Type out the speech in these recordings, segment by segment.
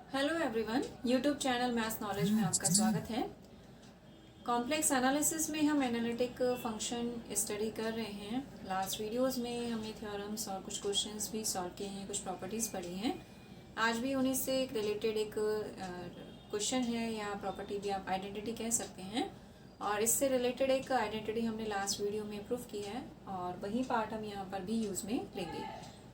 Hello everyone, YouTube channel maths knowledge में आपका स्वागत है। कॉम्प्लेक्स एनालिसिस में हम एनालिटिक फंक्शन स्टडी कर रहे हैं। लास्ट वीडियोस में हमने थ्योरम्स और कुछ क्वेश्चंस भी सॉल्व किए हैं, कुछ प्रॉपर्टीज़ पढ़ी हैं। आज भी उन्हीं से एक रिलेटेड एक क्वेश्चन है या प्रॉपर्टी भी आप आइडेंटिटी कह सकते हैं, और इससे रिलेटेड एक आइडेंटिटी हमने लास्ट वीडियो में प्रूव की है और वही पार्ट हम यहाँ पर भी यूज़ में लेंगे।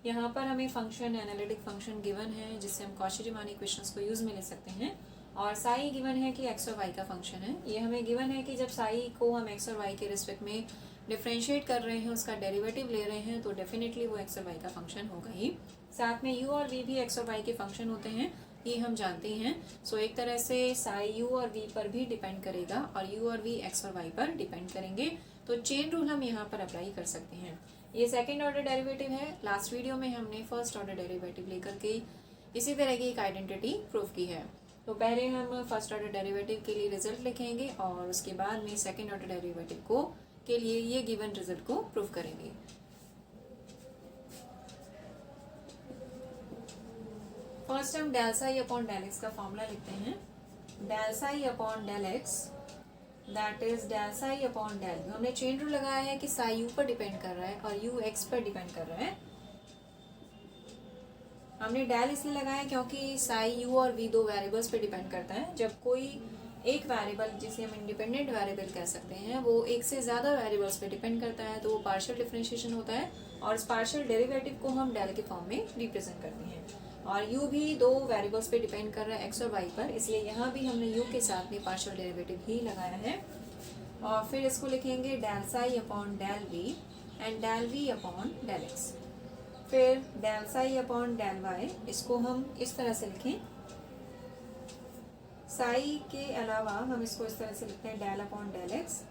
यहाँ पर हमें फंक्शन एनालिटिक फंक्शन गिवन है जिससे हम कॉची-रीमान इक्वेशंस को यूज़ में ले सकते हैं, और साई गिवन है कि एक्स और वाई का फंक्शन है। ये हमें गिवन है कि जब साई को हम एक्स और वाई के रिस्पेक्ट में डिफ्रेंशिएट कर रहे हैं, उसका डेरिवेटिव ले रहे हैं, तो डेफिनेटली वो एक्स और वाई का फंक्शन होगा ही। साथ में यू और वी भी एक्स और वाई के फंक्शन होते हैं, ये हम जानते हैं। सो एक तरह से साई यू और वी पर भी डिपेंड करेगा और यू और वी एक्स और वाई पर डिपेंड करेंगे। तो चेन रूल हम यहाँ पर अप्लाई कर सकते हैं। ये सेकेंड ऑर्डर डेरिवेटिव है। लास्ट वीडियो में हमने फर्स्ट ऑर्डर डेरिवेटिव लेकर के इसी तरह की एक आइडेंटिटी प्रूव की है। तो पहले हम फर्स्ट ऑर्डर डेरिवेटिव के लिए रिजल्ट लिखेंगे और उसके बाद में सेकेंड ऑर्डर डेरिवेटिव को के लिए ये गिवन रिजल्ट को प्रूव करेंगे। फर्स्ट हम del psi upon del x का फॉर्मूला लिखते हैं। Del psi upon del x that is del psi upon del u. हमने चेन रूल लगाया है कि साई यू पर डिपेंड कर रहा है और यू एक्स पर डिपेंड कर रहा है। हमने डेल इसलिए लगाया क्योंकि साई यू और वी दो वेरिएबल्स पे डिपेंड करता है। जब कोई एक वेरिएबल, जिसे हम इंडिपेंडेंट वेरिएबल कह सकते हैं, वो एक से ज़्यादा वेरिएबल्स पे डिपेंड करता है तो वो पार्शियल डिफरेंशिएशन होता है, और इस पार्शियल डेरिवेटिव को हम डेल के फॉर्म में रिप्रेजेंट करते हैं। और यू भी दो वेरिएबल्स पे डिपेंड कर रहा है, एक्स और वाई पर, इसलिए यहाँ भी हमने यू के साथ में पार्शियल डेरिवेटिव ही लगाया है। और फिर इसको लिखेंगे del psi upon del v and del v upon del x. फिर del psi upon del y, इसको हम इस तरह से लिखें। साई के अलावा हम इसको इस तरह से लिखते हैं del upon del x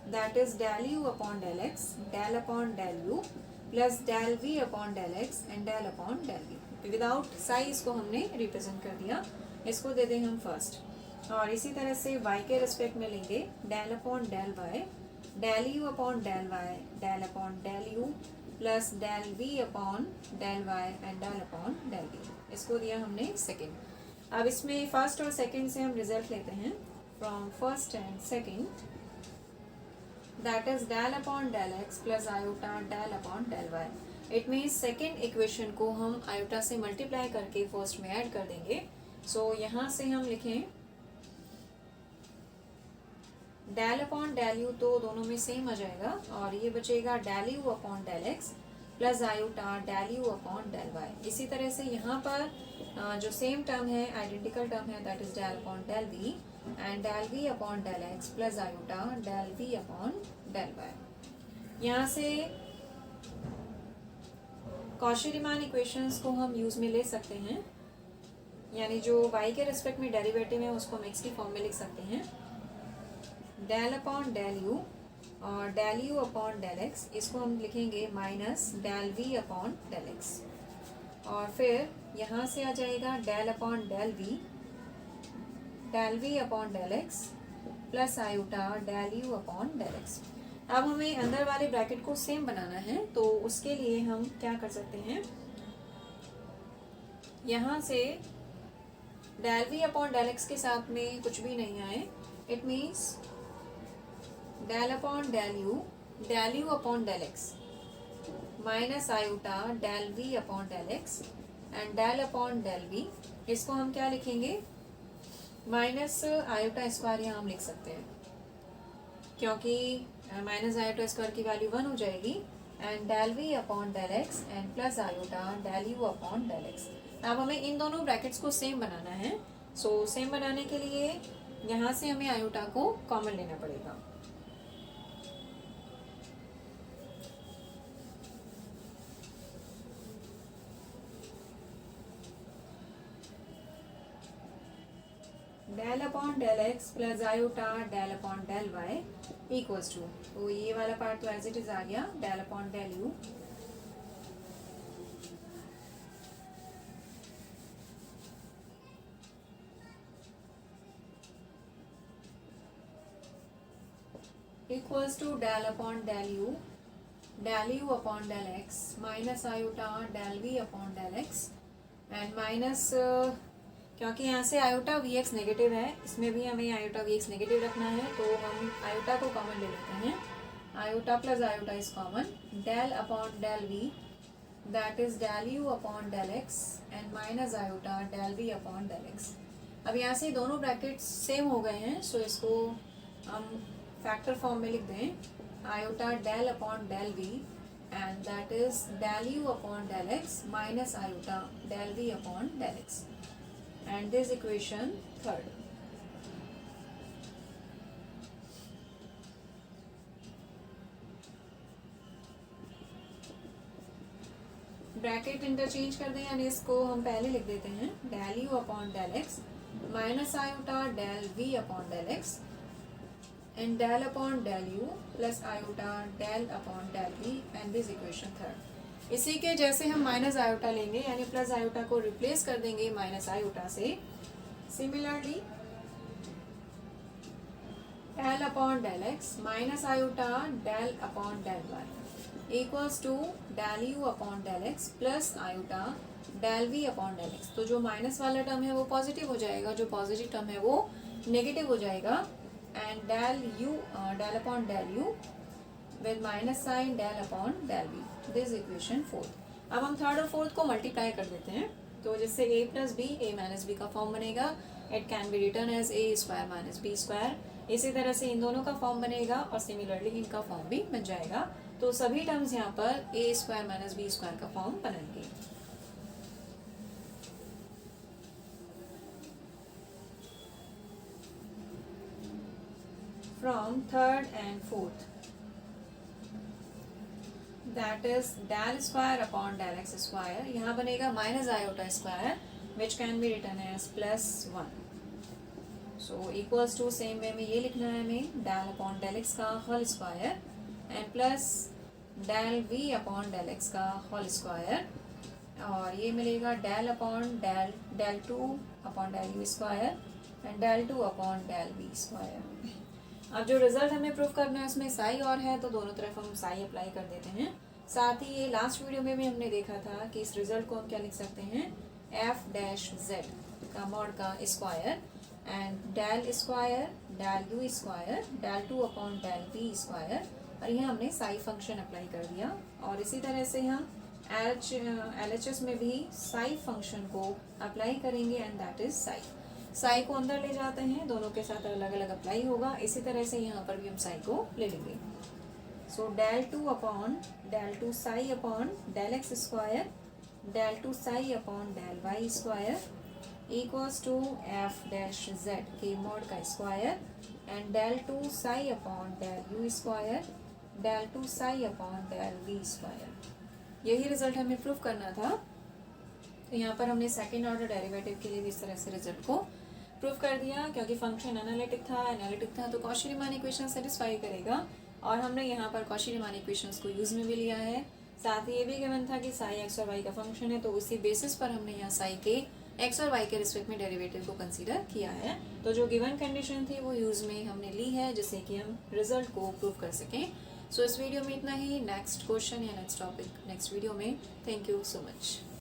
that is del u upon del x, del upon del u plus del v upon del x and del upon del v. Without psi इसको हमने रिप्रेजेंट कर दिया। इसको दे दें हम फर्स्ट। और इसी तरह से वाई के रिस्पेक्ट में लेंगे del upon del y, del u upon del y, del upon del u plus del v upon del y and del upon del v. इसको दिया हमने सेकेंड। अब इसमें फर्स्ट और सेकेंड से हम रिजल्ट लेते हैं from first and second, that is del upon del x plus iota del upon del y. It means second equation को हम आयोटा से मल्टीप्लाई करके फर्स्ट में ऐड कर देंगे। सो यहाँ से हम लिखें डेल अपॉन डेल यू, तो दोनों में सेम आ जाएगा, और ये बचेगा del u upon del x plus iota del u upon del y. इसी तरह से यहाँ पर जो सेम टर्म है, आइडेंटिकल टर्म है, that is del upon del v and del v upon del x plus iota del v upon del y. यहाँ से कॉची-रीमान इक्वेशंस को हम यूज में ले सकते हैं, यानी जो y के रिस्पेक्ट में डेरिवेटिव है उसको हम x की फॉर्म में लिख सकते हैं। डेल अपॉन डेल यू और del u upon del x, इसको हम लिखेंगे minus del v upon del x. और फिर यहाँ से आ जाएगा del upon del v upon del x plus iota del u upon del x. अब हमें अंदर वाले ब्रैकेट को सेम बनाना है, तो उसके लिए हम क्या कर सकते हैं, यहाँ से del v upon del x के साथ में कुछ भी नहीं आए। It means del upon del u upon del x minus iota del v upon del x and del upon del v. इसको हम क्या लिखेंगे, माइनस आयोटा स्क्वायर यहाँ हम लिख सकते हैं, क्योंकि माइनस आयोटा स्क्वायर की वैल्यू 1 हो जाएगी, and del v upon del x and plus iota del u upon del x. अब हमें इन दोनों ब्रैकेट्स को सेम बनाना है। सो सेम बनाने के लिए यहाँ से हमें आयोटा को कॉमन लेना पड़ेगा। Del upon del x plus iota del upon del y equals to, तो ये वाला पार्ट तो एज इट इज आ गया, del upon del u equals to del upon del u upon del x minus iota del v upon del x and minus क्योंकि यहाँ से iota we x negative है, इसमें भी हमें आयोटा वी एक्स नेगेटिव रखना है, तो हम आयोटा को कॉमन ले लेते हैं। Iota plus iota is common, del upon del v that is del u upon del x and minus iota del v upon del x. अब यहाँ से दोनों ब्रैकेट्स सेम हो गए हैं, सो इसको हम फैक्टर फॉर्म में लिख दें, iota del upon del v and that is del u upon del x minus iota del v upon del x, and this equation third. Bracket interchange कर दें, यानी इसको हम पहले लिख देते हैं del u upon del x minus iota del v upon del x and del upon del u plus iota del upon del v and this equation third. इसी के जैसे हम माइनस आयोटा लेंगे, यानी प्लस आयोटा को replace कर देंगे minus iota से। Similarly del upon del x minus iota del upon del y equals to del u upon del x plus iota del v upon del x. तो जो minus वाला term है वो positive हो जाएगा, जो पॉजिटिव टर्म है वो नेगेटिव हो जाएगा, and del upon del u with minus sign del upon del v, this equation fourth। अब हम थर्ड और फोर्थ को मल्टीप्लाई कर देते हैं, तो जिससे a plus b a minus b का फॉर्म बनेगा, it can be written as a square minus b square. इसी तरह से इन दोनों का फॉर्म बनेगा और सिमिलरली इनका फॉर्म भी बन जाएगा, तो सभी टर्म्स यहाँ पर a square minus b square का फॉर्म बनेंगे। From third and fourth, that is del square upon del x square, यहाँ बनेगा minus iota square which can be written as plus one. So equals to same way में ये लिखना है हमें del upon del x का whole square and plus del v upon del x का whole square, और ये मिलेगा del upon del two upon del u square and del two upon del v square. अब जो रिजल्ट हमें prove करना है उसमें साई और है, तो दोनों तरफ हम साई अप्लाई कर देते हैं। साथ ही ये लास्ट वीडियो में भी हमने देखा था कि इस रिजल्ट को हम क्या लिख सकते हैं, एफ डैश जेड का मॉड का square and del square del u square del two upon del v square, और यहाँ हमने साई फंक्शन अप्लाई कर दिया। और इसी तरह से हम LHS में भी साई फंक्शन को अप्लाई करेंगे and that is Sai. Sai को अंदर ले जाते हैं, दोनों के साथ अलग अलग अप्लाई होगा। इसी तरह से यहाँ पर भी हम साई को ले लेंगे। So del two psi upon del x square del two psi upon del y square equals to f dash z के मॉड का square and del two psi upon del u square del two psi upon del v square. यही result हमें proof करना था, तो यहाँ पर हमने सेकेंड ऑर्डर डेरिवेटिव के लिए भी इस तरह से रिजल्ट को प्रूफ कर दिया। क्योंकि फंक्शन एनालिटिक था तो कॉची-रीमान इक्वेशन सेटिस्फाई करेगा, और हमने यहाँ पर कॉची-रीमान इक्वेशंस को यूज़ में भी लिया है। साथ ही ये भी गिवन था कि साई एक्स और वाई का फंक्शन है, तो उसी बेसिस पर हमने यहाँ साई के एक्स और वाई के रिस्पेक्ट में डेरिवेटिव को कंसीडर किया है। तो जो गिवन कंडीशन थी वो यूज़ में हमने ली है, जिससे कि हम रिजल्ट को प्रूव कर सकें। सो इस वीडियो में इतना ही। नेक्स्ट क्वेश्चन या नेक्स्ट टॉपिक नेक्स्ट वीडियो में। Thank you so much.